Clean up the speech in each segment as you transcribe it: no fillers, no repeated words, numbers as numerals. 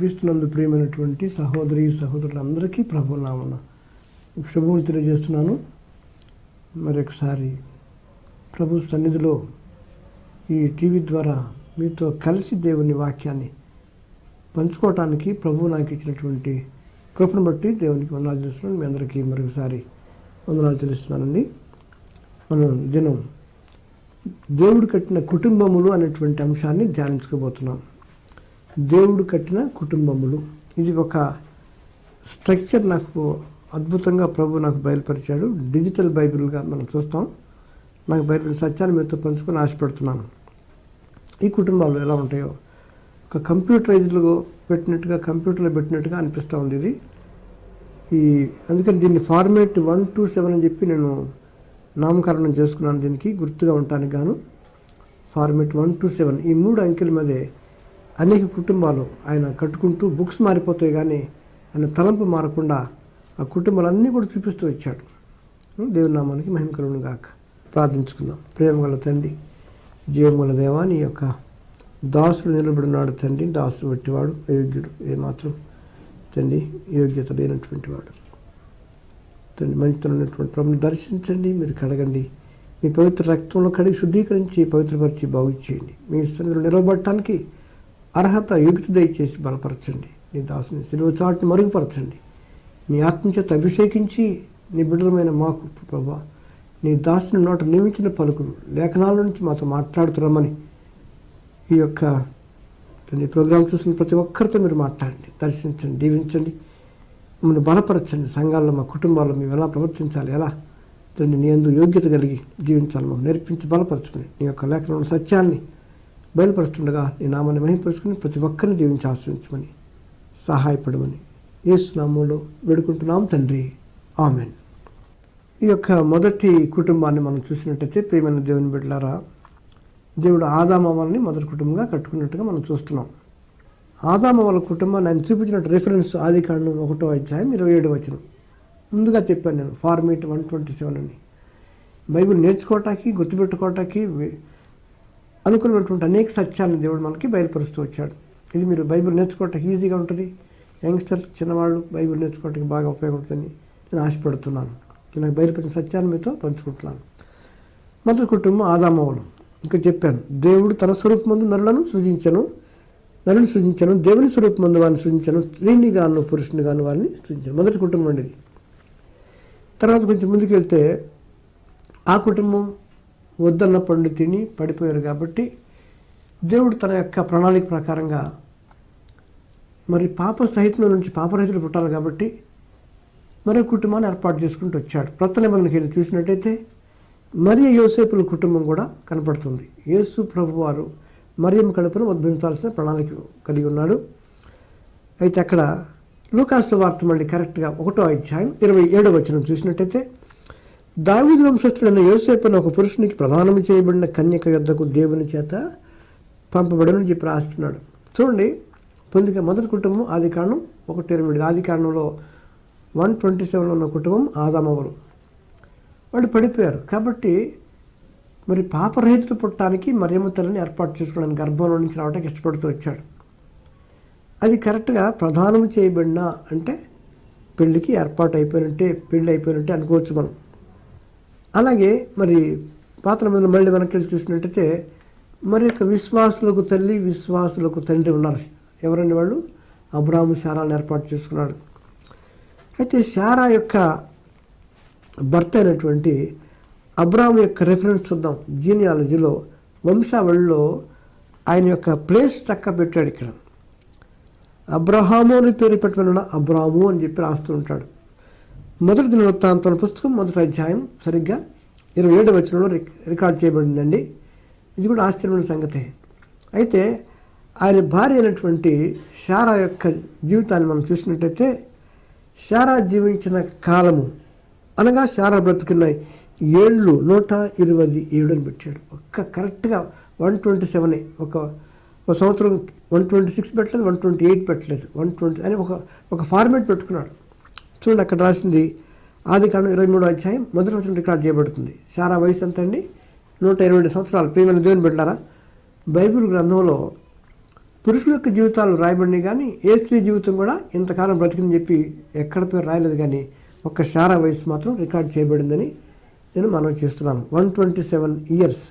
క్రీస్తునందు ప్రియమైనటువంటి సహోదరి సహోదరులందరికీ ప్రభునామమున శుభములు తెలియజేస్తున్నాను. మరొకసారి ప్రభు సన్నిధిలో ఈ టీవీ ద్వారా మీతో కలిసి దేవుని వాక్యాన్ని పంచుకోవటానికి ప్రభువు నాకు ఇచ్చినటువంటి కృపను బట్టి దేవునికి వందనాలు చేస్తున్నాను. మీ అందరికీ మరొకసారి వందనాలు తెలుస్తున్నానండి. మనం దినం దేవుడు కట్టిన కుటుంబములు అనేటువంటి అంశాన్ని ధ్యానించుకోబోతున్నాం. దేవుడు కట్టిన కుటుంబములు, ఇది ఒక స్ట్రక్చర్ నాకు అద్భుతంగా ప్రభు నాకు బయలుపరిచాడు. డిజిటల్ బైబిల్గా మనం చూస్తాం. నాకు బయలుపరిచిన సత్యాన్ని మీతో పంచుకొని ఆశపడుతున్నాను. ఈ కుటుంబాలు ఎలా ఉంటాయో ఒక కంప్యూటరైజ్డ్లో కంప్యూటర్లో పెట్టినట్టుగా అనిపిస్తూ ఉంది ఇది. అందుకని దీన్ని ఫార్మేట్ 1 to 7 అని చెప్పి నేను నామకరణం చేసుకున్నాను. దీనికి గుర్తుగా ఉండటానికి గాను ఫార్మేట్ 1 to 7 ఈ 3 అంకెల మీదే అనేక కుటుంబాలు ఆయన కట్టుకుంటూ బుక్స్ మారిపోతాయి కానీ ఆయన తలంపు మారకుండా ఆ కుటుంబాలన్నీ కూడా చూపిస్తూ వచ్చాడు. దేవుని నామానికి మహిమ కలుగును గాక. ప్రార్థించుకుందాం. ప్రేమ గల తండ్రి, జీవం గల దేవా, నీ యొక్క దాసుడు నిలబడినాడు తండ్రి. దాసుడు పెట్టివాడు అయోగ్యుడు, ఏమాత్రం తండ్రి యోగ్యత లేనటువంటి వాడు తండ్రి. మంచితనం ఉన్నటువంటి ప్రభుని దర్శించండి, మీరు కడగండి, మీ పవిత్ర రక్తంలో కడిగి శుద్ధీకరించి పవిత్రపరిచి బాగు చేయండి. మీ స్థితిలో నిలవబడటానికి అర్హత యోగ్యత దయచేసి బలపరచండి. నీ దాసుని సిలువ చాటుని మరుగుపరచండి. నీ ఆత్మచేత అభిషేకించి నీ బిడ్డలమైన మాకు ప్రభా నీ దాసుని నోట నియమించిన పలుకులు లేఖనాల నుంచి మాతో మాట్లాడుతున్నామని ఈ యొక్క ప్రోగ్రాం చూసిన ప్రతి ఒక్కరితో మీరు మాట్లాడండి, దర్శించండి, దీవించండి, మమ్మల్ని బలపరచండి. సంఘాల్లో మా కుటుంబాల్లో మేము ఎలా ప్రవర్తించాలి, ఎలా తండ్రి నీ యందు యోగ్యత కలిగి జీవించాలి మాకు నేర్పించి బలపరచుకుని నీ యొక్క లేఖనంలో సత్యాన్ని బయలుపరుస్తుండగా నీ నామాన్ని మహిమపరుచుకుని ప్రతి ఒక్కరిని దీవించి ఆశ్రయించమని సహాయపడమని యేసు నామములో వేడుకుంటున్నాం తండ్రి, ఆమెన్. ఈ యొక్క మొదటి కుటుంబాన్ని మనం చూసినట్టయితే ప్రియమైన దేవుని బిడ్డలారా, దేవుడు ఆదామవ్వల్ని మొదటి కుటుంబంగా కట్టుకున్నట్టుగా మనం చూస్తున్నాం. ఆదామవ్వల కుటుంబాన్ని ఆయన చూపించినట్టు రిఫరెన్స్ ఆదికాండం 1వ అధ్యాయం 27వ వచనం. ముందుగా చెప్పాను నేను ఫార్మేట్ 127 అని. బైబిల్ నేర్చుకోవటానికి గుర్తుపెట్టుకోవటానికి అనుకున్నటువంటి అనేక సత్యాలను దేవుడు మనకి బయలుపరుస్తూ వచ్చాడు. ఇది మీరు బైబిల్ నేర్చుకోవటానికి ఈజీగా ఉంటుంది. యంగ్స్టర్స్, చిన్నవాళ్ళు బైబిల్ నేర్చుకోవటానికి బాగా ఉపయోగపడుతుందని నేను ఆశపడుతున్నాను. నాకు బయలుపరిచిన సత్యాన్ని మీతో పంచుకుంటున్నాను. మొదటి కుటుంబం ఆదామవ్వలు. ఇంకా చెప్పాను, దేవుడు తన స్వరూపమందు నరులను సృజించను, దేవుని స్వరూపమందు వారిని సృజించను, స్త్రీని గాను పురుషుని గాను వారిని సృజించను. మొదటి కుటుంబం అండి ఇది. తర్వాత కొంచెం ముందుకు వెళ్తే ఆ కుటుంబం వద్దన్న పండు తిని పడిపోయారు కాబట్టి దేవుడు తన యొక్క ప్రణాళిక ప్రకారంగా మరి పాప సహితమైన నుంచి పాపరహితులు పుట్టాలి కాబట్టి మరో కుటుంబాన్ని ఏర్పాటు చేసుకుంటూ వచ్చాడు. క్రొత్త నిబంధనకి వెళ్ళి చూసినట్టయితే మరియ యోసేపుల కుటుంబం కూడా కనపడుతుంది. యేసు ప్రభు వారు మరియమ్మ కడుపును ఉద్భవించాల్సిన ప్రణాళిక కలిగి ఉన్నాడు. అయితే అక్కడ లూకాసు వార్త మళ్ళీ కరెక్ట్గా 1వ అధ్యాయం 27వ వచనం చూసినట్టయితే దావీదు వంశస్థుడైన యోసేపు అనే ఒక పురుషునికి ప్రదానం చేయబడిన కన్యక యొద్దకు దేవుని చేత పంపబడని చెప్పి రాస్తున్నాడు. చూడండి, పొందిక మొదటి కుటుంబం ఆదికాండం 1:28. ఆదికాండంలో 1:27 ఉన్న కుటుంబం ఆదామవ్వలు. వాళ్ళు పడిపోయారు కాబట్టి మరి పాపరహితులు పుట్టడానికి మరియమ్మ తల్లిని ఏర్పాటు చేసుకోవడానికి గర్భంలో నుంచి రావడానికి ఇష్టపడుతూ వచ్చాడు. అది కరెక్ట్గా ప్రధానం చేయబడిన అంటే పెళ్ళికి ఏర్పాటు అయిపోయినట్టే, పెళ్ళి అయిపోయినట్టే అనుకోవచ్చు మనం. అలాగే మరి పాత నిబంధనలో మళ్ళీ వెనక్కి వెళ్ళి చూసినట్టయితే మరి యొక్క విశ్వాసులకు తల్లి విశ్వాసులకు తండ్రి ఉన్నారు. ఎవరండి వాళ్ళు? అబ్రాహాము శారాలను ఏర్పాటు చేసుకున్నాడు. అయితే శారా యొక్క భర్త అయినటువంటి అబ్రాహాము యొక్క రెఫరెన్స్ చూద్దాం. జీనియాలజీలో వంశావళిలో ఆయన యొక్క ప్లేస్ చక్క పెట్టాడు. ఇక్కడ అబ్రహాము అని పేరు పెట్టమన్న అబ్రాహాము అని చెప్పి రాస్తూ ఉంటాడు. మొదటి దినవృత్తాంతాల పుస్తకం 1వ అధ్యాయం సరిగ్గా 27వ వచనంలో రికార్డ్ చేయబడిందండి. ఇది కూడా ఆశ్చర్యమైన సంగతే. అయితే ఆయన భార్య అయినటువంటి శారా యొక్క జీవితాన్ని మనం చూసినట్టయితే శారా జీవించిన కాలము అనగా శారా బ్రతుకున్న ఏళ్ళు 127 అని పెట్టాడు. కరెక్ట్గా 127 ఒక సంవత్సరం 126 పెట్టలేదు, 128 పెట్టలేదు, 120 అని ఒక ఫార్మేట్ పెట్టుకున్నాడు. చూడండి, అక్కడ రాసింది ఆదికాండం 23వ అధ్యాయం 1వ వచనం రికార్డ్ చేయబడుతుంది. శారా వయసు ఎంత అండి? 127 సంవత్సరాలు. ప్రియమైన దేవుని బిడ్డలారా, బైబిల్ గ్రంథంలో పురుషుల యొక్క జీవితాలు రాయబడినాయి, కానీ ఏ స్త్రీ జీవితం కూడా ఇంతకాలం బ్రతికిందని చెప్పి ఎక్కడ పేరు రాయలేదు. కానీ ఒక్క శారా వయసు మాత్రం రికార్డ్ చేయబడిందని నేను మనవి చేస్తున్నాను. 127 ఇయర్స్.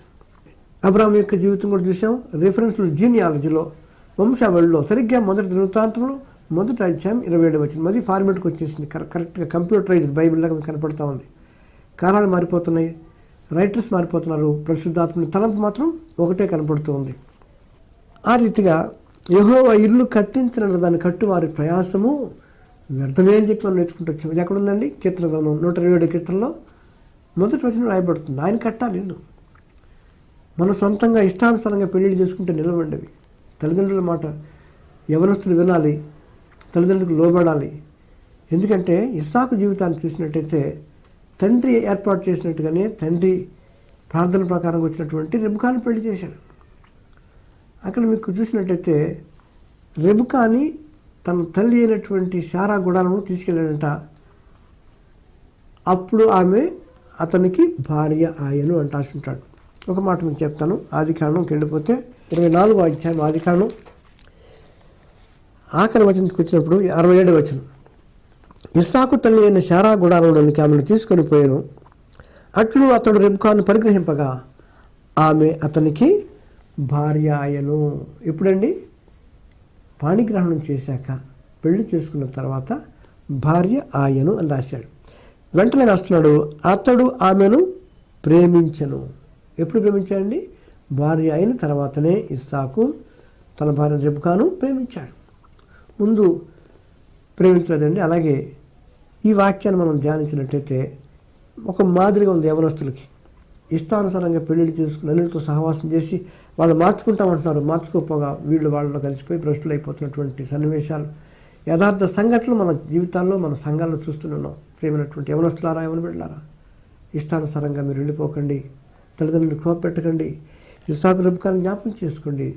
అబ్రాహాం యొక్క జీవితం కూడా చూసాం. రిఫరెన్స్లు జీనియాలజీలో, వంశావళిలో సరిగ్గా మొదటి దినవృత్తాంతంలో మొదటి అధ్యాయం 27 వచ్చింది. మరి ఫార్మేట్కి వచ్చేసింది. కరెక్ట్గా కంప్యూటరైజ్డ్ బైబిల్ లాగా మీకు కనపడతా ఉంది. కాలాలు మారిపోతున్నాయి, రైటర్స్ మారిపోతున్నారు, పరిశుద్ధాత్మని తలంపు మాత్రం ఒకటే కనపడుతూ ఉంది. ఆ రీతిగా యెహోవా ఇల్లు కట్టించిన దాన్ని కట్టు వారి ప్రయాసము వ్యర్థమే అని చెప్పి మనం నేర్చుకుంటూ వచ్చాం. ఇది ఎక్కడుందండి? కీర్తన గ్రంథం 127 కీర్తనలో మొదటి వచనం రాయబడుతుంది. ఆయన కట్టాలి ఇల్లు. మనం సొంతంగా ఇష్టానుసారంగా పెళ్లిళ్ళు చేసుకుంటే నిలవండివి. తల్లిదండ్రుల మాట యవనస్తులు వినాలి, తల్లిదండ్రులకు లోబడాలి. ఎందుకంటే ఇస్సాకు జీవితాన్ని చూసినట్టయితే తండ్రి ఏర్పాటు చేసినట్టుగానే తండ్రి ప్రార్థన ప్రకారం వచ్చినటువంటి రెబుకాని పెళ్లి చేశాడు. అక్కడ మీకు చూసినట్టయితే రెబుకాని తన తల్లి అయినటువంటి శారా గుడాలను తీసుకెళ్ళాడంట. అప్పుడు ఆమె అతనికి భార్య ఆయను అంట రాసుంటాడు. ఒక మాట మీకు చెప్తాను. ఆదికాండంకి వెళ్ళిపోతే 24వ అధ్యాయం ఆదికాండం ఆఖరి వచనంకి వచ్చినప్పుడు 67వ వచనం. ఇస్సాకు తల్లి అయిన శారా గుడారంలోనికి ఆమెను తీసుకొని పోయాను. అట్లు అతడు రెబుకాను పరిగ్రహింపగా ఆమె అతనికి భార్య ఆయను. ఎప్పుడండి? పాణిగ్రహణం చేశాక, పెళ్లి చేసుకున్న తర్వాత భార్య ఆయను అని రాశాడు. వెంటనే రాస్తున్నాడు, అతడు ఆమెను ప్రేమించను. ఎప్పుడు ప్రేమించాడండి? భార్య అయిన తర్వాతనే ఇస్సాకు తన భార్య రెబుకాను ప్రేమించాడు. ముందు ప్రేమించలేదండి. అలాగే ఈ వాక్యాన్ని మనం ధ్యానించినట్టయితే ఒక మాదిరిగా ఉంది. యవనస్తులకి ఇష్టానుసారంగా పెళ్లిళ్ళు చేసుకుని అన్నిటితో సహవాసం చేసి వాళ్ళు మార్చుకుంటామంటున్నారు. మార్చుకోపోగా వీళ్ళు వాళ్ళలో కలిసిపోయి భ్రష్టులు అయిపోతున్నటువంటి సన్నివేశాలు, యథార్థ సంఘటనలు మన జీవితాల్లో, మన సంఘాల్లో చూస్తున్నాం. ప్రేమైనటువంటి యవనస్తులారా, యవన బిడ్డలారా, ఇష్టానుసారంగా మీరు వెళ్ళిపోకండి. తల్లిదండ్రులు కోపెట్టకండి. ఇస్సాకు రెబుకాను జ్ఞాపకం చేసుకోండి.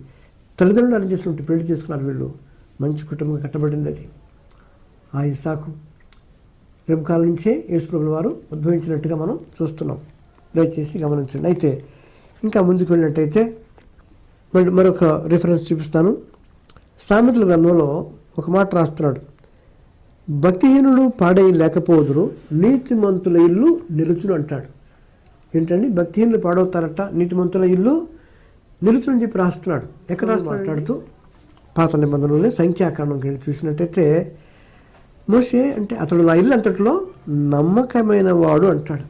తల్లిదండ్రులు అరేంజ్ చేసినట్టు పెళ్లి చేసుకున్నారు. వీళ్ళు మంచి కుటుంబం కట్టబడింది. అది ఆ ఇస్సాకు రెబుకాల నుంచే యేసుప్రభుల వారు ఉద్భవించినట్టుగా మనం చూస్తున్నాం. దయచేసి గమనించండి. అయితే ఇంకా ముందుకు వెళ్ళినట్టయితే మరొక రిఫరెన్స్ చూపిస్తాను. సామెతల గ్రంథంలో ఒక మాట రాస్తున్నాడు, భక్తిహీనులు పాడై లేకపోదురు, నీతిమంతుల ఇల్లు నిలుచును అంటాడు. ఏంటండి? భక్తిహీనులు పాడవుతారట, నీతిమంతుల ఇల్లు నిలుచుని చెప్పి రాస్తున్నాడు. ఎక్కడ మాట్లాడుతూ పాత నిబంధనలోనే సంఖ్యాకాండంకి వెళ్ళి చూసినట్టయితే మోషే అంటే అతడు నా ఇల్లు అంతట్లో నమ్మకమైన వాడు అంటాడు.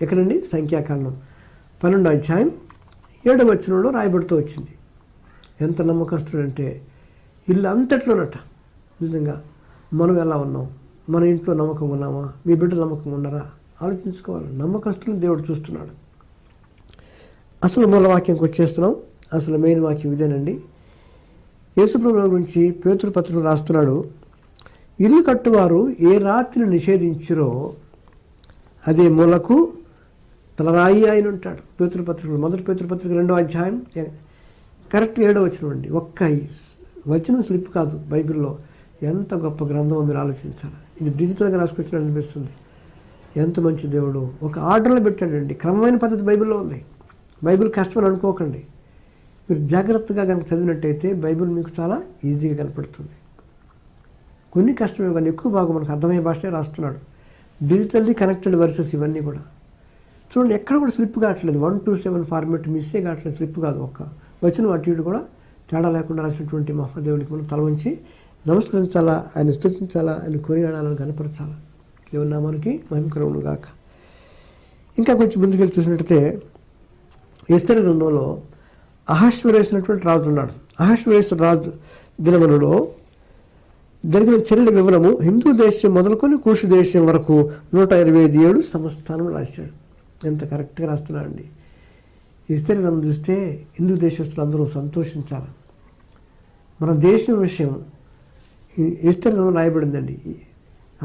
ఎక్కడండి? సంఖ్యాకాండం 12వ అధ్యాయం 7వ వచనంలో రాయబడుతూ వచ్చింది. ఎంత నమ్మకస్తుడు అంటే ఇల్లు అంతట్లోనట. నిజంగా మనం ఎలా ఉన్నాం? మన ఇంట్లో నమ్మకం ఉన్నామా? మీ బిడ్డలు నమ్మకం ఉన్నారా? ఆలోచించుకోవాలి. నమ్మకస్తులను దేవుడు చూస్తున్నాడు. అసలు మూల వాక్యంకి వచ్చేస్తున్నాం. అసలు మెయిన్ వాక్యం ఇదేనండి. యేసుప్రభువు గురించి పేతురు పత్రికలో రాస్తున్నాడు, ఇల్లు కట్టువారు ఏ రాత్రిని నిషేధించిరో అదే మూలకు తలరాయి ఆయన ఉంటాడు. పేతురు పత్రికలు మొదటి పేతురు పత్రిక 2వ అధ్యాయం కరెక్ట్ 7వ వచనం అండి. ఒక్క వచనం స్లిప్ కాదు. బైబిల్లో ఎంత గొప్ప గ్రంథమో మీరు ఆలోచించాలి. ఇది డిజిటల్గా రాసుకొచ్చినట్టు అనిపిస్తుంది. ఎంత మంచి దేవుడు ఒక ఆర్డర్లో పెట్టాడండి. క్రమమైన పద్ధతి బైబిల్లో ఉంది. బైబిల్ కష్టమని అనుకోకండి. మీరు జాగ్రత్తగా కనుక చదివినట్టయితే బైబిల్ మీకు చాలా ఈజీగా కనపడుతుంది. కొన్ని కష్టమే కానీ ఎక్కువ భాగం మనకు అర్థమయ్యే భాషే రాస్తున్నాడు. డిజిటల్లీ కనెక్టెడ్ వర్సెస్ ఇవన్నీ కూడా చూడండి. ఎక్కడ కూడా స్లిప్ కావట్లేదు. 127 ఫార్మేట్ మిస్సే కావట్లేదు. స్లిప్ కాదు. ఒక్క వచ్చిన అటు ఇటు కూడా తేడా లేకుండా రాసినటువంటి మహాదేవునికి మనం తల వంచి నమస్కరించాలా, ఆయన స్తుతించాలా, ఆయన కొనియాడాలని కనపరచాలా. దేవుని నామానికి మహిమకరమును గాక. ఇంకా కొంచెం ముందుకెళ్ళి చూసినట్టయితే ఎస్తేరు గ్రంథంలో అహష్వేరోషు రాజు ఉన్నాడు. అహష్వేరోషు రాజు దినములలో జరిగిన చర్యల వివరము హిందూ దేశం మొదలుకొని కూషు దేశం వరకు 127 సంస్థానం రాశాడు. ఎంత కరెక్ట్గా రాస్తున్నాడండి. ఎస్తేరు గ్రంథం చూస్తే హిందూ దేశస్తులు అందరూ సంతోషించాలి. మన దేశం విషయం ఎస్తేరు గ్రంథం రాయబడిందండి.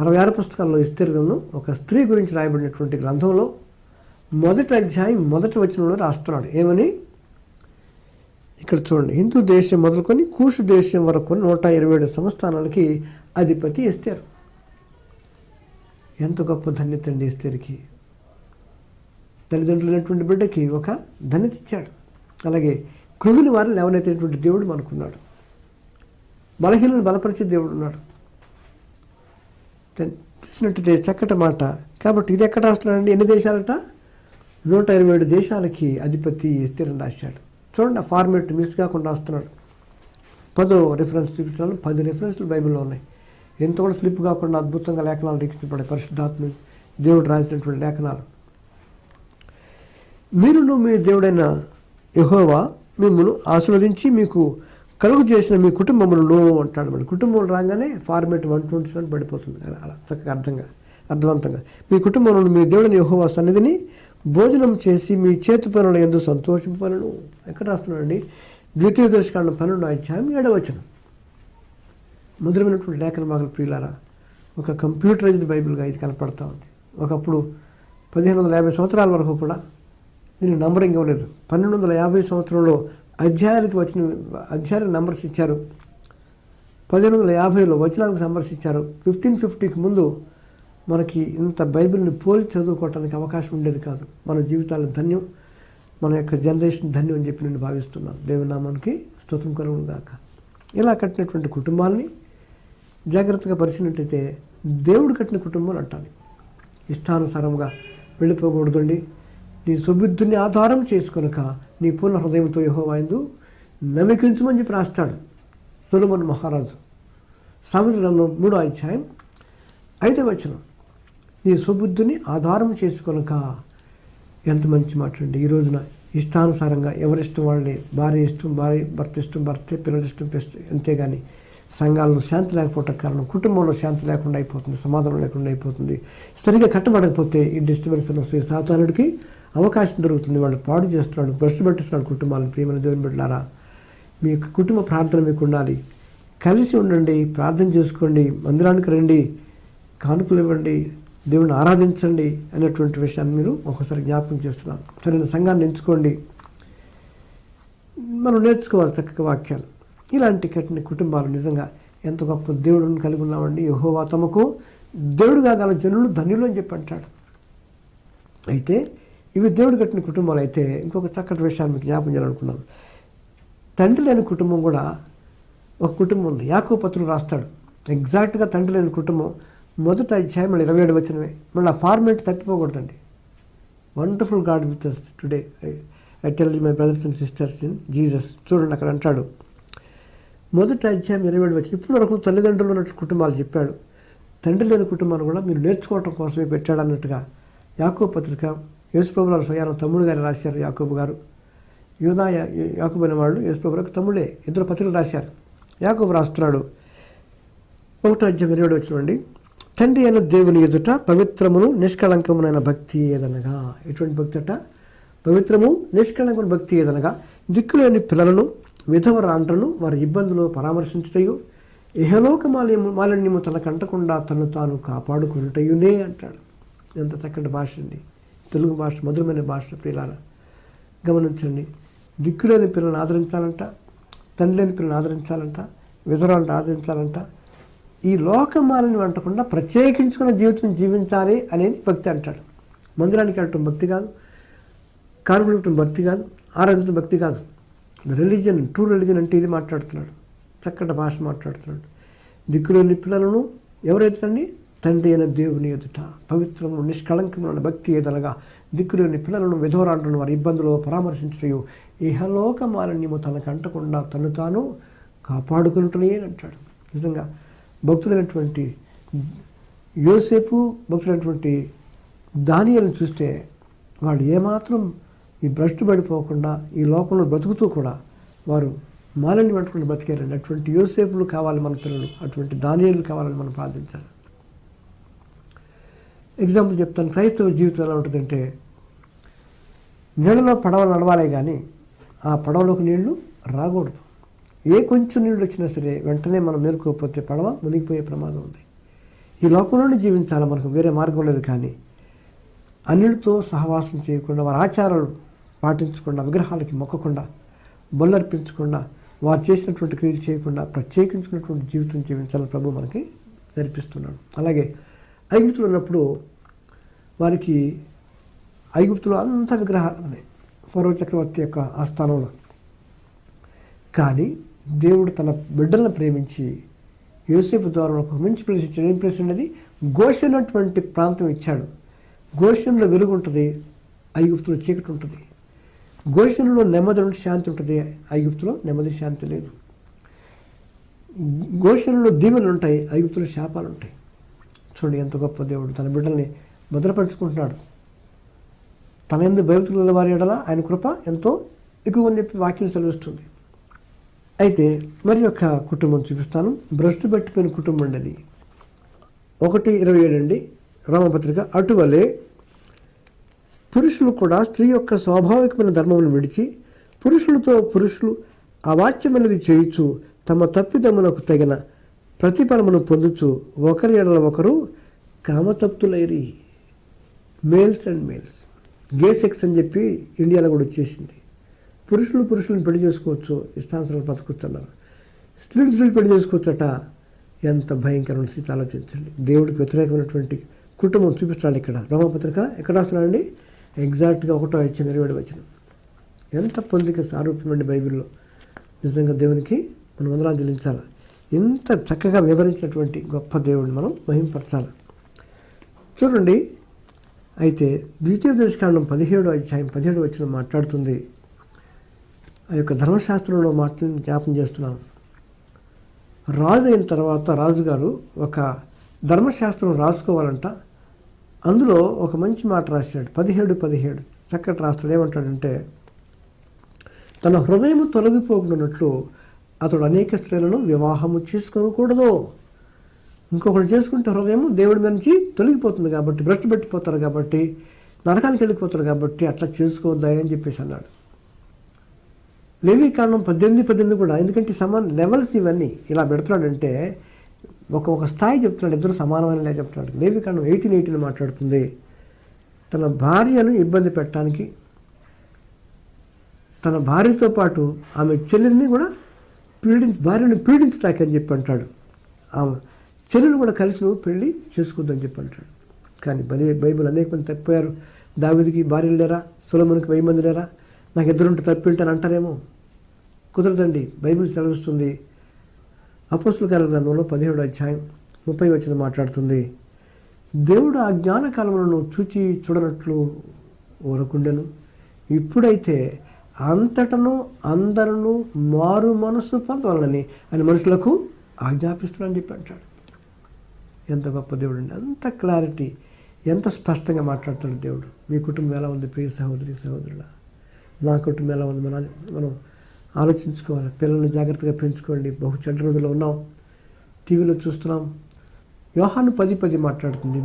66 పుస్తకాల్లో ఎస్తేరు గ్రంథం ఒక స్త్రీ గురించి రాయబడినటువంటి గ్రంథంలో మొదటి అధ్యాయం మొదటి వచనంలో రాస్తున్నాడు. ఏమని? ఇక్కడ చూడండి, హిందూ దేశం మొదలుకొని కూషు దేశం వరకు 127 సంస్థానాలకి అధిపతి ఎస్తేరు. ఎంత గొప్ప ధన్యత అండి ఎస్తేరుకి. తల్లిదండ్రులైనటువంటి బిడ్డకి ఒక ధన్యత ఇచ్చాడు. అలాగే కృంగిని వారిని లేవనెత్తేటువంటి దేవుడు మనకున్నాడు. బలహీనను బలపరిచే దేవుడు ఉన్నాడు. చూసినట్టయితే చక్కటి మాట. కాబట్టి ఇది ఎక్కడ రాస్తున్నాడండి? ఎన్ని దేశాలట? 127 దేశాలకి అధిపతి ఎస్తేరని రాశాడు. చూడండి, ఆ ఫార్మేట్ మిస్ కాకుండా రాస్తున్నాడు. 10 రిఫరెన్స్ చూపిస్తున్నాను. 10 రిఫరెన్స్లు బైబిల్లో ఉన్నాయి. ఎంత కూడా స్లిప్ కాకుండా అద్భుతంగా లేఖనాలు లిఖించబడే పరిశుద్ధాత్మ దేవుడు రాసినటువంటి లేఖనాలు. మీరును మీ దేవుడైన యెహోవా మిమ్మల్ని ఆశీర్వదించి మీకు కలుగు చేసిన మీ కుటుంబములను అంటాడు. మరి కుటుంబం రాగానే ఫార్మేట్ 127 పడిపోతుంది. అలా చక్కగా అర్థవంతంగా మీ కుటుంబంలో మీ దేవుడైన యెహోవా సన్నిధిని భోజనం చేసి మీ చేతి పనుల యందు సంతోషింపలను. ఎక్కడ రాస్తున్నాడండి? ద్వితీయోపదేశకాండం 12వ అధ్యాయం 7వ వచనం. మధురమైనటువంటి లేఖన భాగాలు ప్రియులారా, ఒక కంప్యూటరైజ్డ్ బైబిల్గా ఇది కనపడతా ఉంది. ఒకప్పుడు 1550 సంవత్సరాల వరకు కూడా దీనికి నంబరింగ్ ఇవ్వలేదు. 1250 సంవత్సరంలో అధ్యాయాలకు నంబర్స్ ఇచ్చారు. 1550లో వచనాలకు నంబర్స్ ఇచ్చారు. 1550కి ముందు మనకి ఇంత బైబిల్ని పోలి చదువుకోవటానికి అవకాశం ఉండేది కాదు. మన జీవితాలు ధన్యం, మన యొక్క జనరేషన్ ధన్యం అని చెప్పి నేను భావిస్తున్నాను. దేవుని నామానికి స్తోత్రం కలుగును గాక. ఇలా కట్టినటువంటి కుటుంబాలని జాగ్రత్తగా పరిశీలినట్లయితే దేవుడు కట్టిన కుటుంబాలు అంటాలి. ఇష్టానుసారంగా వెళ్ళిపోకూడదండి. నీ సుబుద్ధిని ఆధారం చేసుకొనక నీ పూర్ణ హృదయంతో యెహోవా యందు నమ్మకించమని చెప్పి రాస్తాడు సొలొమోను మహారాజు. సామెతల గ్రంథం 3వ అధ్యాయం 5వ వచనం. నీ సుబుద్ధిని ఆధారం చేసుకొనక. ఎంత మంచి మాట అండి. ఈ రోజున ఇష్టానుసారంగా ఎవరిష్టం వాళ్ళే, భార్య ఇష్టం భార్య, భర్త ఇష్టం భర్తే, పిల్లల ఇష్టం అంతేగాని సంఘాల్లో శాంతి లేకపోవటం కారణం కుటుంబంలో శాంతి లేకుండా అయిపోతుంది, సమాధానం లేకుండా అయిపోతుంది. సరిగా కట్టబడకపోతే ఈ డిస్టర్బెన్స్ వస్తే సాతానుడికి అవకాశం దొరుకుతుంది. వాళ్ళు పాడు చేస్తున్నాడు, భ్రష్టు పట్టిస్తున్నాడు కుటుంబాలను. ప్రియమైన దేవుని బిడ్డలారా, మీ యొక్క కుటుంబ ప్రార్థన మీకు ఉండాలి. కలిసి ఉండండి, ప్రార్థన చేసుకోండి, మందిరానికి రండి, కానుకలు ఇవ్వండి, దేవుని ఆరాధించండి అనేటువంటి విషయాన్ని మీరు ఒకసారి జ్ఞాపకం చేస్తున్నాను. సరైన సంఘాన్ని ఎంచుకోండి. మనం నేర్చుకోవాలి చక్కగా వాక్యాలు. ఇలాంటి కట్టిన కుటుంబాలు నిజంగా ఎంత గొప్ప దేవుడిని కలిగి ఉన్నామండి. యెహోవా తమకు దేవుడుగా గల జనులు ధన్యులు అని చెప్పి అంటాడు. అయితే ఇవి దేవుడు కట్టిన కుటుంబాలు. అయితే ఇంకొక చక్కటి విషయాన్ని మీకు జ్ఞాపకం చేయాలనుకున్నాను. తండ్రి లేని కుటుంబం కూడా ఒక కుటుంబం ఉంది. యాకోబు పత్రుడు రాస్తాడు ఎగ్జాక్ట్గా తండ్రి లేని కుటుంబం. మొదట అధ్యాయం 27 వచనమే. మళ్ళీ ఆ ఫార్మేట్ తప్పిపోకూడదండి. Wonderful God with us today. I tell my brothers and sisters in Jesus. చూడండి, అక్కడ అంటాడు మొదట అధ్యాయం 27 వచనం. ఇప్పటి వరకు తల్లిదండ్రులు ఉన్నట్లు కుటుంబాలు చెప్పాడు. తండ్రి లేని కుటుంబాన్ని కూడా మీరు నేర్చుకోవటం కోసమే పెట్టాడు అన్నట్టుగా యాకోబు పత్రిక యేసుప్రభు గారు స్వయాన తమ్ముడు గారు రాశారు. యాకోబు గారు యాకోబు అనేవాళ్ళు యేసుప్రభు గారికి తమ్ముడే. ఇద్దరు పత్రికలు రాశారు. యాకోబు రాస్తున్నాడు 1వ అధ్యాయం 27 వచనం అండి. తండ్రి అయిన దేవుని ఎదుట పవిత్రమును నిష్కళంకమునైన భక్తి ఏదనగా. ఎటువంటి భక్తి అట? పవిత్రము నిష్కళంకమైన భక్తి ఏదనగా దిక్కులేని పిల్లలను విధవరాండ్రను వారి ఇబ్బందులు పరామర్శించుటయు ఇహలోక మాలిన్యము తనకంటకుండా తను తాను కాపాడుకున్నటయునే అంటాడు. ఎంత చక్కటి భాష అండి. తెలుగు భాష మధురమైన భాష. ప్రియులారా గమనించండి. దిక్కులేని పిల్లలను ఆదరించాలంట, తండ్రి లేని పిల్లలను ఆదరించాలంట, విధవరాలను ఆదరించాలంట. ఈ లోకమాలని అంటకుండా ప్రత్యేకించుకున్న జీవితం జీవించాలి అనేది భక్తి అంటాడు. మందిరానికి వెళ్ళటం భక్తి కాదు, కానుకలు ఇవ్వటం భక్తి కాదు, ఆరాధించడం భక్తి కాదు. రిలీజన్, ట్రూ రిలీజన్ అంటే ఇది మాట్లాడుతున్నాడు. చక్కటి భాష మాట్లాడుతున్నాడు. దిక్కులేని పిల్లలను ఎవరైతే తండ్రి అయిన దేవుని ఎదుట పవిత్రము నిష్కళంకమైన భక్తి ఏదనగా దిక్కులేని పిల్లలను విధవరాండ్రను వారి ఇబ్బందులు పరామర్శించు ఇహలోక మాలిన్యము తనకు అంటకుండా తను తాను కాపాడుకుంటునే అంటాడు. నిజంగా భక్తులైనటువంటి యోసేపు, భక్తులైనటువంటి దానియేలును చూస్తే వాళ్ళు ఏమాత్రం ఈ భ్రష్టు పడిపోకుండా ఈ లోకంలో బ్రతుకుతూ కూడా వారు మాలిన్యం అంటుకుంటూ బతికారండి. అటువంటి యోసేపులు కావాలి మన పిల్లలు, అటువంటి దానియేలు కావాలని మనం ప్రార్థించాలి. ఎగ్జాంపుల్ చెప్తాను. క్రైస్తవ జీవితం ఎలా ఉంటుందంటే నీళ్ళలో పడవ నడవాలే కానీ ఆ పడవలోకి నీళ్లు రాకూడదు. ఏ కొంచెం నీళ్ళు వచ్చినా సరే వెంటనే మనం మేలుకోకపోతే పడవ మునిగిపోయే ప్రమాదం ఉంది. ఈ లోకంలోనే జీవించాలి, మనకు వేరే మార్గం లేదు. కానీ అన్నిటితో సహవాసం చేయకుండా, వారి ఆచారాలు పాటించకుండా, విగ్రహాలకి మొక్కకుండా, బొల్లర్పించకుండా, వారు చేసినటువంటి క్రియలు చేయకుండా ప్రత్యేకించుకున్నటువంటి జీవితం జీవించాలని ప్రభు మనకి నేర్పిస్తున్నాడు. అలాగే ఐగుప్తులో ఉన్నప్పుడు వారికి ఐగుప్తులో అంత విగ్రహారాధనే, ఫరో చక్రవర్తి యొక్క ఆస్థానంలో. కానీ దేవుడు తన బిడ్డలను ప్రేమించి యోసేపు ద్వారా ఒక మంచి ప్లేస్ ఇచ్చాడు. ఏం ప్లేస్ ఉన్నది? గోషెన్ అటువంటి ప్రాంతం ఇచ్చాడు. గోషెన్లో వెలుగు ఉంటుంది, ఐగుప్తులో చీకటి ఉంటుంది. గోషెన్లో నెమ్మది ఉంటే శాంతి ఉంటుంది, ఐగుప్తులో నెమ్మది శాంతి లేదు. గోషెన్లో దీవెనలు ఉంటాయి, ఐగుప్తులో శాపాలు ఉంటాయి. చూడండి ఎంత గొప్ప దేవుడు తన బిడ్డల్ని భద్రపరుచుకుంటున్నాడు. తన యందు భయభక్తులు వారి ఎడల ఆయన కృప ఎంతో ఎక్కువ అని చెప్పి వాక్యం సెలవిస్తుంది. అయితే మరి యొక్క కుటుంబం చూపిస్తాను. భ్రష్టు పట్టిపోయిన కుటుంబం అండి అది. 1:27 అండి రోమపత్రిక. అటువలే పురుషులు కూడా స్త్రీ యొక్క స్వాభావికమైన ధర్మమును విడిచి పురుషులతో పురుషులు అవాచ్యమైనది చేయుచు తమ తప్పిదమునకు తగిన ప్రతిఫలమును పొందుచు ఒకరి ఎడల ఒకరు కామతప్తులైరి. Males and males, gay sex అని చెప్పి ఇండియాలో కూడా వచ్చేసింది. పురుషులను పెళ్లి చేసుకోవచ్చు, ఇష్టానుసారం బతుకుతున్నారు. స్త్రీలు పెళ్లి చేసుకోవచ్చట. ఎంత భయంకరమైన స్థితి ఆలోచించండి. దేవుడికి వ్యతిరేకమైనటువంటి కుటుంబం చూపిస్తున్నాడు ఇక్కడ రోమపత్రిక. ఎక్కడ రాస్తున్నాడండి? ఎగ్జాక్ట్గా 1:27 ఎంత పొందిక సారూప్యమండి బైబిల్లో. నిజంగా దేవునికి మనం వందనాలు చెల్లించాలి. ఎంత చక్కగా వివరించినటువంటి గొప్ప దేవుడిని మనం మహింపరచాలి. చూడండి, అయితే ద్వితీయోపదేశకాండం 17:17 మాట్లాడుతుంది. ఆ యొక్క ధర్మశాస్త్రంలో మాటలను జ్ఞాపం చేస్తున్నాను. రాజు అయిన తర్వాత రాజుగారు ఒక ధర్మశాస్త్రం రాసుకోవాలంట. అందులో ఒక మంచి మాట రాశాడు. 17:17 చక్కటి రాస్తాడు. ఏమంటాడంటే, తన హృదయం తొలగిపోకున్నట్లు అతడు అనేక స్త్రీలను వివాహము చేసుకోకూడదు. ఇంకొకటి చేసుకుంటే హృదయం దేవుడి మీద నుంచి తొలగిపోతుంది కాబట్టి, భ్రష్టు పెట్టిపోతారు కాబట్టి, నరకానికి వెళ్ళిపోతారు కాబట్టి అట్లా చేసుకోవద్దా అని చెప్పేసి అన్నాడు. లేవీకాండం 18:18 కూడా, ఎందుకంటే లెవెల్స్ ఇవన్నీ ఇలా పెడుతున్నాడంటే ఒక స్థాయి చెప్తున్నాడు, ఇద్దరు సమానమైన చెప్తున్నాడు. లేవీకాండం 18:18 మాట్లాడుతుంది. తన భార్యను ఇబ్బంది పెట్టడానికి, తన భార్యతో పాటు ఆమె చెల్లెల్ని కూడా భార్యను పీడించడానికి అని చెప్పి అంటాడు. ఆమె చెల్లెలు కూడా కలిసి నువ్వు పెళ్లి చేసుకోవద్దని చెప్పి అంటాడు. కానీ బైబిల్ అనేక మంది తప్పిపోయారు. దావీదుకి భార్యలు లేరా? సొలొమోనుకి 1000 మంది లేరా? నాకు ఇద్దరుంటే తప్పింటాను అంటారేమో. కుదరదండి. బైబిల్ సెలవిస్తుంది. అపోస్తలుల కార్యాల గ్రంథంలో 17:30 మాట్లాడుతుంది. దేవుడు ఆ జ్ఞానకాలములను చూచి చూడనట్లు ఊరకుండెను. ఇప్పుడైతే అంతటను అందరూ మారు మనస్సు పొందవాలని ఆయన మనుషులకు ఆజ్ఞాపిస్తున్నానని చెప్పి అంటాడు. ఎంత గొప్ప దేవుడు అండి! అంత క్లారిటీ, ఎంత స్పష్టంగా మాట్లాడుతాడు దేవుడు. మీ కుటుంబం ఎలా ఉంది ప్రియ సహోదరి సహోదరుల? నా కుటుంబం ఎలా ఉంది? మనం ఆలోచించుకోవాలి. పిల్లల్ని జాగ్రత్తగా పెంచుకోండి. బహు చెడ్డ రోజుల్లో ఉన్నాం. టీవీలో చూస్తున్నాం. యోహాను 10:10 మాట్లాడుతుంది.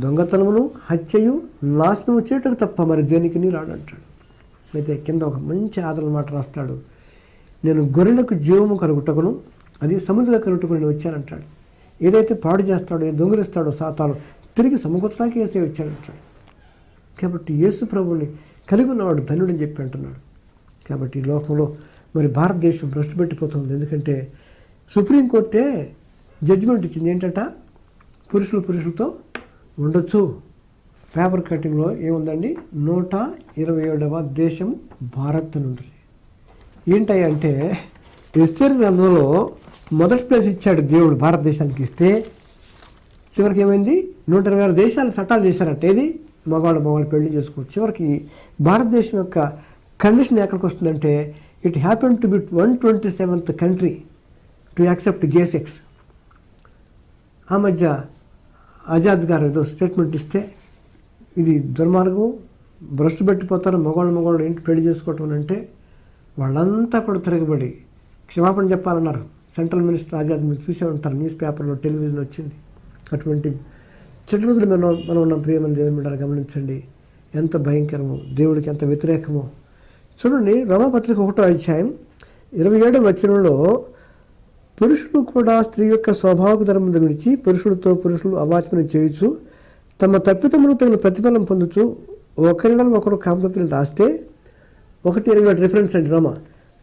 దొంగతనమును హత్యయు నాశనము చేయటకు తప్ప మరి దేనికి నీ రాడంటాడు. అయితే కింద ఒక మంచి ఆదరణ మాట రాస్తాడు. నేను గొర్రెలకు జీవము కలుగుటకును అది సముద్ర కలుగుటకు నేను వచ్చానంటాడు. ఏదైతే పాడు చేస్తాడో, దొంగిలిస్తాడో సాతాను తిరిగి సమకూర్చడానికి యేసే వచ్చాడంటాడు. కాబట్టి యేసు ప్రభువుని కలిగి ఉన్నవాడు ధన్యుడని చెప్పి అంటున్నాడు. కాబట్టి ఈ లోకంలో మరి భారతదేశం భ్రష్టు పెట్టిపోతుంది. ఎందుకంటే సుప్రీంకోర్టే జడ్జిమెంట్ ఇచ్చింది. ఏంటంట? పురుషులతో ఉండొచ్చు. పేపర్ కటింగ్లో ఏముందండి? 127వ దేశం భారత్ అని ఉంటుంది. ఏంటంటే ఎస్తేరు గ్రంథంలో మొదటి ప్లేస్ ఇచ్చాడు దేవుడు భారతదేశానికి. ఇస్తే చివరికి ఏమైంది? 126 దేశాలు చట్టాలు చేశారట. ఏది? మగవాళ్ళు పెళ్లి చేసుకోవచ్చు. చివరికి భారతదేశం యొక్క కండిషన్ ఎక్కడికి వస్తుందంటే, it happen to be 127th country to accept gay sex. ఆ మధ్య ఆజాద్ గారు ఏదో స్టేట్మెంట్ ఇస్తే, ఇది దుర్మార్గం, భ్రష్టు పెట్టిపోతారు మగవాళ్ళు ఏంటి పెళ్లి చేసుకోవటం అంటే, వాళ్ళంతా కూడా తిరగబడి క్షమాపణ చెప్పాలన్నారు. సెంట్రల్ మినిస్టర్ ఆజాద్ మీరు చూసే ఉంటారు, న్యూస్ పేపర్లో, టెలివిజన్లో వచ్చింది. అటువంటి చెడ్డ రోజులు మనం ఉన్న ప్రియమైన దేవుని బిడ్డలు గమనించండి. ఎంత భయంకరమో, దేవుడికి ఎంత వ్యతిరేకమో. చూడండి, రోమపత్రిక 1:27 పురుషులు కూడా స్త్రీ యొక్క స్వభావిక ధర్మం గురించి పురుషులతో పురుషులు అవాచ్యమని చేయొచ్చు, తమ తప్పిదమును తగిన ప్రతిఫలం పొందొచ్చు, ఒకరిలో ఒకరు కాంప్లెక్స్ని రాస్తే 1:27 రిఫరెన్స్ అండి. రోమా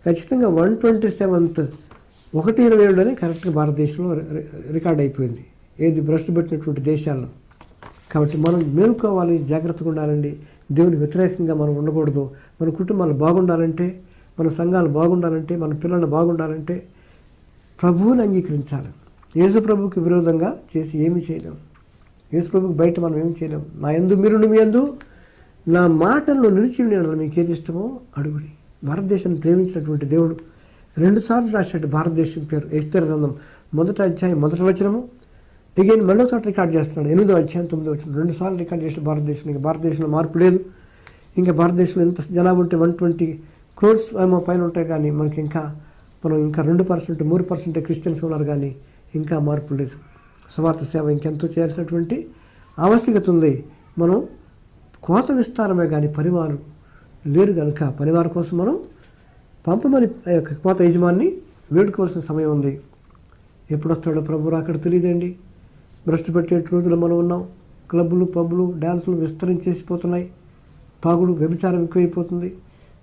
ఖచ్చితంగా 127th 1:27 కరెక్ట్గా భారతదేశంలో రికార్డ్ అయిపోయింది. ఏది? భ్రష్టు పెట్టినటువంటి దేశాల్లో. కాబట్టి మనం మేలుకోవాలి, జాగ్రత్తగా ఉండాలండి. దేవునికి వ్యతిరేకంగా మనం ఉండకూడదు. మన కుటుంబాలు బాగుండాలంటే మన సంఘాలు బాగుండాలంటే, మన పిల్లలు బాగుండాలంటే ప్రభువుని అంగీకరించాలి. యేసు ప్రభువుకి విరోధంగా చేసి ఏమి చేయలేము. యేసు ప్రభువుకి బయట మనం ఏమి చేయలేము. నా యందు మీరును మీ యందు నా మాటల్లో నిలిచి నేను మీకు ఏది ఇష్టమో అడుగుడి. భారతదేశాన్ని ప్రేమించినటువంటి దేవుడు 2 సార్లు రాశాడు భారతదేశం పేరు. ఎస్తేరు గ్రంథం 1వ అధ్యాయం 1వ వచనము. అగైన్ మళ్ళీ చోట రికార్డ్ చేస్తున్నాడు 8వ అధ్యాయం 9వ వచనం. 2 సార్లు రికార్డ్ చేసిన భారతదేశం. ఇంకా భారతదేశంలో మార్పు లేదు. ఇంకా భారతదేశంలో ఎంత జనాభా ఉంటే 120 crores ఏమో పైన ఉంటాయి, కానీ మనకి మనం ఇంకా 2%, 3% క్రిస్టియన్స్ ఉన్నారు, కానీ ఇంకా మార్పు లేదు. స్వార్థ సేవ ఇంకెంతో చేయాల్సినటువంటి ఆవశ్యకత ఉంది. మనం కోత విస్తారమే కానీ పనివారు లేరు కనుక పనివారి కోసం మనం పంపమని కోత యజమాన్ని వేడుకోవాల్సిన సమయం ఉంది. ఎప్పుడు వస్తాడో ప్రభు రాకడ తెలియదండి. భ్రష్టు పెట్టే రోజులు మనం ఉన్నాం. క్లబ్బులు, పబ్బులు, డ్యాన్సులు విస్తరించేసిపోతున్నాయి. తాగుడు, వ్యభిచారం ఎక్కువైపోతుంది.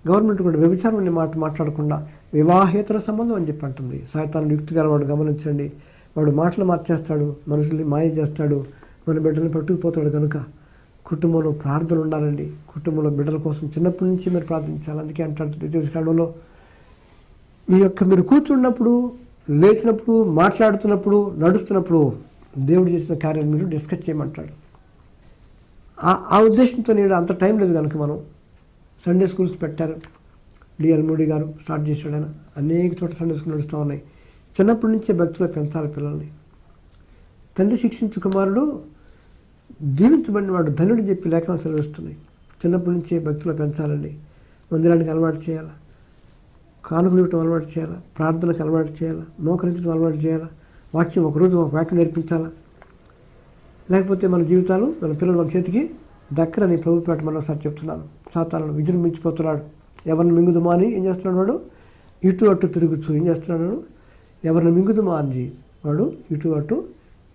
గవర్నమెంట్ కూడా వ్యభిచారం అనే మాట మాట్లాడకుండా వివాహేతర సంబంధం అని చెప్పి అంటుంది. సాయతాను యుక్తి గల వాడు గమనించండి. వాడు మాటలు మార్చేస్తాడు, మనుషుల్ని మాయ చేస్తాడు, మన బిడ్డలను పట్టుకుపోతాడు. కనుక కుటుంబంలో ప్రార్థన ఉండాలండి. కుటుంబంలో బిడ్డల కోసం చిన్నప్పటి నుంచి మీరు ప్రార్థించాలి. అందుకే అంటాడు కాలంలో మీరు కూర్చున్నప్పుడు, లేచినప్పుడు, మాట్లాడుతున్నప్పుడు, నడుస్తున్నప్పుడు దేవుడు చేసిన కార్యాలు మీరు డిస్కస్ చేయమంటాడు. ఆ ఉద్దేశంతో నేను అంత టైం లేదు కనుక మనం సండే స్కూల్స్ పెట్టారు. డిఎల్ మోడీ గారు స్టార్ట్ చేశాడు. ఆయన అనేక చోట్ల సండే స్కూల్ నడుస్తూ ఉన్నాయి. చిన్నప్పటి నుంచే భక్తులు పెంచాలి పిల్లల్ని. తండ్రి శిక్షించు కుమారుడు దీవించబడిన వాడు ధనుడు చెప్పి లేఖనాలు సెలవిస్తున్నాయి. చిన్నప్పటి నుంచే భక్తులు పెంచాలండి. మందిరానికి అలవాటు చేయాలా, కానుకలు ఇవ్వటం అలవాటు చేయాలా, ప్రార్థనకు అలవాటు చేయాలా, మోకరించడం అలవాటు చేయాలా, వాక్యం ఒకరోజు ఒక వాక్యం నేర్పించాలా. లేకపోతే మన జీవితాలు మన పిల్లలు మన చేతికి దక్కరని ప్రభుపేట మనం ఒకసారి చెప్తున్నాను. సాతాను విజృంభించిపోతున్నాడు. ఎవరిని మింగుదుమా అని ఏం చేస్తున్నాడు వాడు? ఇటు అటు తిరుగుతూ ఏం చేస్తున్నాడు? ఎవరిని మింగుదుమా అని వాడు ఇటు అటు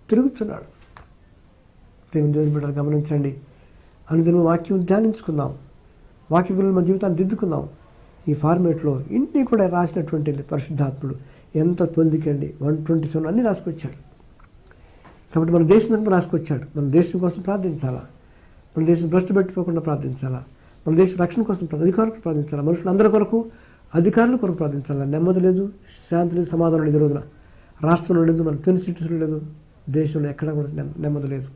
తిరుగుతున్నాడు. ప్రేమ దేవుని బిడ్డలు గమనించండి. అనుదినం వాక్యం ధ్యానించుకుందాం. వాక్య పిల్లలు మన జీవితాన్ని దిద్దుకుందాం. ఈ ఫార్మేట్లో ఇన్ని కూడా రాసినటువంటి పరిశుద్ధాత్ముడు ఎంత పొందికండి 127 అన్నీ రాసుకొచ్చాడు. కాబట్టి మన దేశం అంతా రాసుకొచ్చాడు. మన దేశం కోసం ప్రార్థించాలా, మన దేశం భ్రష్టు పెట్టుకోకుండా ప్రార్థించాలా, మన దేశ రక్షణ కోసం అధికారులకు ప్రార్థించాలా, మనుషులందరి కొరకు, అధికారుల కొరకు ప్రార్థించాలా. నెమ్మది లేదు, శాంతి లేదు, సమాధానం లేదు. రోజున రాష్ట్రంలో లేదు, మన 10 సిటీస్లో లేదు, దేశంలో ఎక్కడా కూడా నెమ్మది లేదు.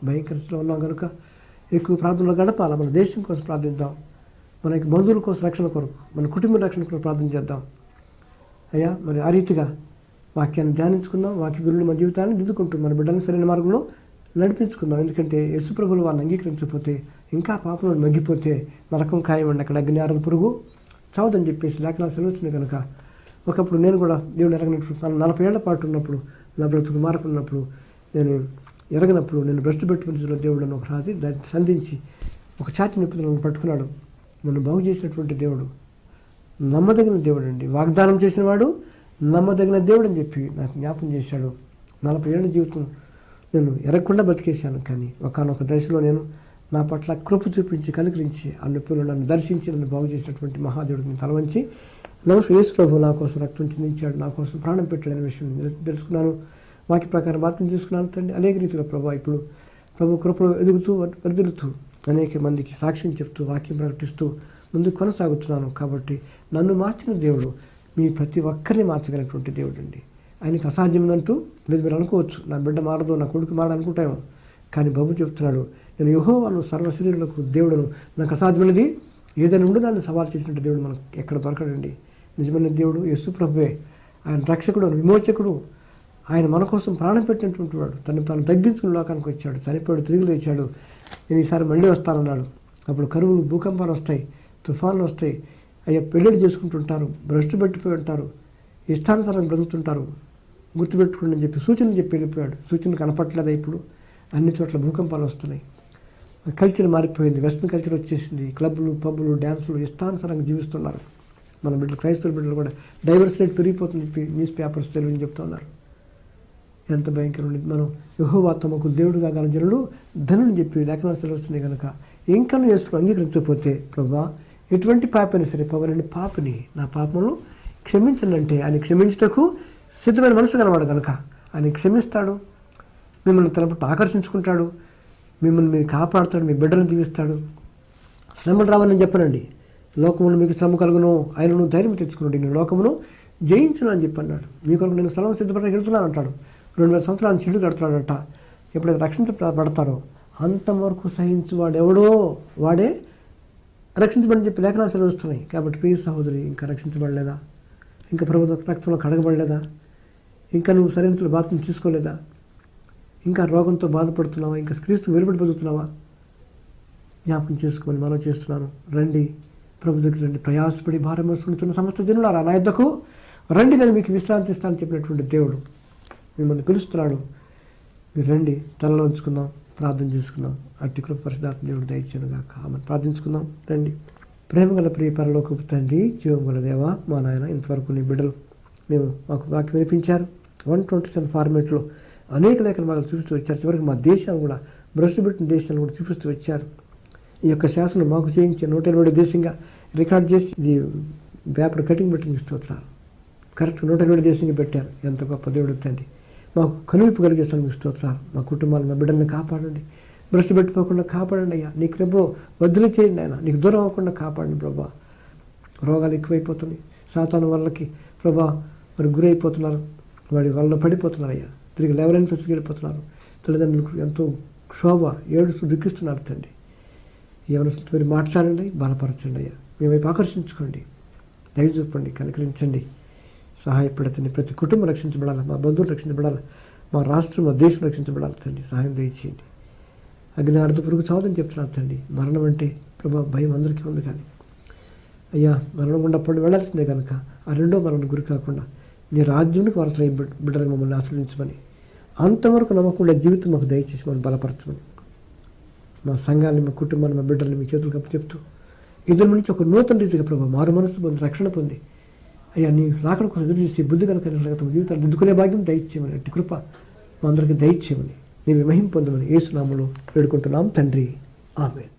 భయంకరలో ఉన్నాం కనుక ఎక్కువ ప్రార్థనలో గడపాలా. మన దేశం కోసం ప్రార్థిద్దాం. మన బంధువుల కోసం రక్షణ కొరకు, మన కుటుంబ రక్షణ కొరకు ప్రార్థన చేద్దాం. అయ్యా మరి ఆ రీతిగా వాక్యాన్ని ధ్యానించుకుందాం. వాక్య గురువులు మన జీవితాన్ని దిద్దుకుంటూ మన బిడ్డలను సరైన మార్గంలో నడిపించుకుందాం. ఎందుకంటే యేసు ప్రభువులు వారిని అంగీకరించకపోతే, ఇంకా పాపంలో మగ్గిపోతే నరకం ఖాయమండి. అక్కడ అగ్ని ఆరదు, పురుగు చావదని చెప్పేసి లేఖనాలు సెలవుస్తున్నాయి. కనుక ఒకప్పుడు నేను కూడా దేవుడు ఎరగనప్పుడు 40 ఏళ్ల పాటు ఉన్నప్పుడు, నా బ్రతుకు మారకున్నప్పుడు, నేను ఎరగనప్పుడు, నేను భ్రష్టు పెట్టుకుని దేవుడు ఒక రాతి దాన్ని సంధించి ఒక ఛాతి నొప్పి నన్ను పట్టుకున్నాడు. నన్ను బాగు చేసినటువంటి దేవుడు నమ్మదగిన దేవుడు అండి. వాగ్దానం చేసిన వాడు నమ్మదగిన దేవుడు అని చెప్పి నాకు జ్ఞాపం చేశాడు. 40 ఏళ్ళ జీవితం నేను ఎరగకుండా బతికేశాను. కానీ ఒకానొక దశలో నేను నా పట్ల కృప చూపించి కనుకరించి ఆ నొప్పిలో నన్ను దర్శించి నన్ను బాగు చేసినటువంటి మహాదేవుడికి నేను తలవంచి నమస్కారం. యేసు ప్రభు నా కోసం రక్తం చిందించాడు, నా కోసం ప్రాణం పెట్టాడనే విషయం తెలుసుకున్నాను. వాక్య ప్రకారం మాత్రం చూసుకున్నాను తండ్రి. అనేక రీతిలో ప్రభు ఇప్పుడు ప్రభు కృపలో ఎదుగుతూ వర్ధిల్లుతూ అనేక మందికి సాక్ష్యం చెప్తూ వాక్యం ప్రకటిస్తూ ముందుకు కొనసాగుతున్నాను. కాబట్టి నన్ను మార్చిన దేవుడు మీ ప్రతి ఒక్కరిని మార్చగలిగినటువంటి దేవుడు అండి. ఆయనకు అసాధ్యమంటూ లేదు. మీరు అనుకోవచ్చు, నా బిడ్డ మారదు, నా కొడుకు మారదు అనుకుంటాము. కానీ బాబు చెప్తున్నాడు, నేను యెహోవాను సర్వశరీరులకు దేవుడును, నాకు అసాధ్యమైనది ఏదైనా ఉండి నన్ను సవాల్ చేసినట్టు దేవుడు మనకు ఎక్కడ దొరకడండి. నిజమైన దేవుడు యేసు ప్రభువే. ఆయన రక్షకుడు, విమోచకుడు. ఆయన మన కోసం ప్రాణం పెట్టినటువంటి వాడు. తాను తగ్గించుకుని లోకానికి వచ్చాడు, చనిపోయాడు, తిరిగి లేచాడు. నేను ఈసారి మళ్ళీ వస్తానన్నాడు. అప్పుడు కరువులు, భూకంపాలు వస్తాయి, తుఫాన్లు వస్తాయి. అయ్యా పెళ్ళిళ్ళు చేసుకుంటుంటారు, భ్రష్టు పెట్టిపోయి ఉంటారు, ఇష్టానుసారం బ్రతుకుతుంటారు. గుర్తుపెట్టుకోండి అని చెప్పి సూచనలు చెప్పి వెళ్ళిపోయాడు. సూచనలు కనపట్లేదా? ఇప్పుడు అన్ని చోట్ల భూకంపాలు వస్తున్నాయి. కల్చర్ మారిపోయింది, వెస్ట్రన్ కల్చర్ వచ్చేసింది. క్లబ్లు, పబ్బులు, డ్యాన్సులు ఇష్టానుసారంగా జీవిస్తున్నారు. మన బిడ్డలు, క్రైస్తవ బిడ్డలు కూడా డైవర్స్ రేట్ పెరిగిపోతుంది చెప్పి న్యూస్ పేపర్స్ తెలియని చెప్తున్నారు. ఎంత భయంకరం ఉంది. మనం యెహోవా తమకు దేవుడుగా గల జనులు ధనుని చెప్పి లేఖనాలు సెలవుస్తున్నాయి. కనుక ఇంకా యేసును అంగీకరించకపోతే, ప్రభా ఎటువంటి పాపని సరే, పవనండి పాపని, నా పాపములను క్షమించండి అంటే ఆయన క్షమించుటకు సిద్ధమైన మనసు కలవాడు. కనుక ఆయన క్షమిస్తాడు, మిమ్మల్ని తన పట్ల ఆకర్షించుకుంటాడు, మిమ్మల్ని మీరు కాపాడుతాడు, మీ బిడ్డలను దీవిస్తాడు. శ్రమలు రావాలని చెప్పనండి, లోకమును మీకు శ్రమ కలుగును, ఆయనను ధైర్యం తెచ్చుకున్నాడు, నేను లోకమును జయించును అని చెప్పి అన్నాడు. మీ కొరకు నేను స్థలం సిద్ధపడడానికి వెళ్తున్నాను అంటాడు. 2000 సంవత్సరాలు చిల్లు కడుతున్నాడట. ఎప్పుడైతే రక్షించబడతారో అంతవరకు సహించువాడు ఎవడో వాడే రక్షించబడని చెప్పి లేఖనాలు సెలవుస్తున్నాయి. కాబట్టి ప్రియ సహోదరి, ఇంకా రక్షించబడలేదా? ఇంకా ప్రభు రక్తంలో కడగబడలేదా? ఇంకా నువ్వు సరైన బాధ్యతను తీసుకోలేదా? ఇంకా రోగంతో బాధపడుతున్నావా? ఇంకా క్రీస్తు వెలుబడి బతుకుతున్నావా? జ్ఞాపకం చేసుకోమని మనం చేస్తున్నాను. రండి, ప్రభు దగ్గర రండి, ప్రయాసపడి భారం వేసుకుంటున్న సమస్త జనులారా నా యొద్దకు రండి, నేను మీకు విశ్రాంతి ఇస్తానని చెప్పినటువంటి దేవుడు మిమ్మల్ని పిలుస్తున్నాడు. మీరు రండి, తలలో ఉంచుకుందాం, ప్రార్థన చేసుకుందాం. అట్టి కృప పరిశుద్ధాత్మ దేవుడు దయచేయనుగాక. ఆమెను ప్రార్థించుకుందాం. రండి. ప్రేమగల ప్రియ పరలోకపు తండ్రి, జీవం గల దేవా, మా నాయన, ఇంతవరకు నీ బిడ్డలు మాకు వాక్యం వినిపించారు. 127 ఫార్మేట్లో అనేక లేఖలు వాళ్ళు చూపిస్తూ వచ్చారు. చివరికి మా దేశాలు కూడా, భ్రష్టు పెట్టిన దేశాలను కూడా చూపిస్తూ వచ్చారు. ఈ యొక్క శాసనం మాకు చేయించి 120 దేశంగా రికార్డ్ చేసి ఇది పేపర్ కటింగ్ పెట్టి మీకు స్తోత్రాలు. కరెక్ట్ 120 దేశంగా పెట్టారు. ఎంత గొప్ప దేవుడు తండ్రి. మాకు కనువిప్పు కలిగేస్తాను మీకు స్తోత్రాలు. మా కుటుంబాలను, మా బిడ్డల్ని కాపాడండి, భ్రష్టు పెట్టుకోకుండా కాపాడండి అయ్యా. నీకు రేపు వదిలి చేయండి ఆయన, నీకు దూరం అవ్వకుండా కాపాడండి ప్రభా. రోగాలు ఎక్కువైపోతున్నాయి, సాతాను వాళ్ళకి ప్రభా వారు గురైపోతున్నారు, వాడి వాళ్ళలో పడిపోతున్నారు అయ్యా. తిరిగి లెవెలైన ప్రతికి వెళ్ళిపోతున్నారు. తల్లిదండ్రులకు ఎంతో క్షోభ, ఏడుస్తూ దుఃఖిస్తున్నారు తండ్రి. ఎవరితో మీరు మాట్లాడండి, బలపరచండి అయ్యా. మీ వైపు ఆకర్షించుకోండి, దయ చూపండి, కనికరించండి, సహాయపడుతుంది. ప్రతి కుటుంబం రక్షించబడాలి, మా బంధువులు రక్షించబడాలి, మా రాష్ట్రం, మా దేశం రక్షించబడాలి తండ్రి. సహాయం దయచేయండి. అగ్ని అర్థ పురుగు చావదని చెప్తున్నారు తండ్రి. మరణం అంటే ప్రభా భయం అందరికీ ఉంది, కానీ అయ్యా మరణం గుండా పడి వెళ్లాల్సిందే కనుక ఆ రెండో మరణం గురి కాకుండా నీ రాజ్యానికి వారసులై బిడ్డలకు మమ్మల్ని ఆశ్రయించమని, అంతవరకు నమ్మకుండా జీవితం మాకు దయచేసి మనం బలపరచమని, మా సంఘాన్ని, మా కుటుంబాన్ని, మా బిడ్డల్ని మీ చేతులకు అప్పచెప్తూ ఇద్దరి నుంచి ఒక నూతన రీతిగా ప్రభావ మారు మనసు పొంది, రక్షణ పొంది అయ్యా నీ రాకడ కోసం ఎదురు చేసి బుద్ధి కనుక తమ జీవితాలు దిద్దుకునే భాగ్యం దయచేయమని, అట్టి కృప మా అందరికీ దయచేయమని, నీవు మహిమ పొందమని యేసు నామములో వేడుకుంటున్నాం తండ్రి. ఆమేన్.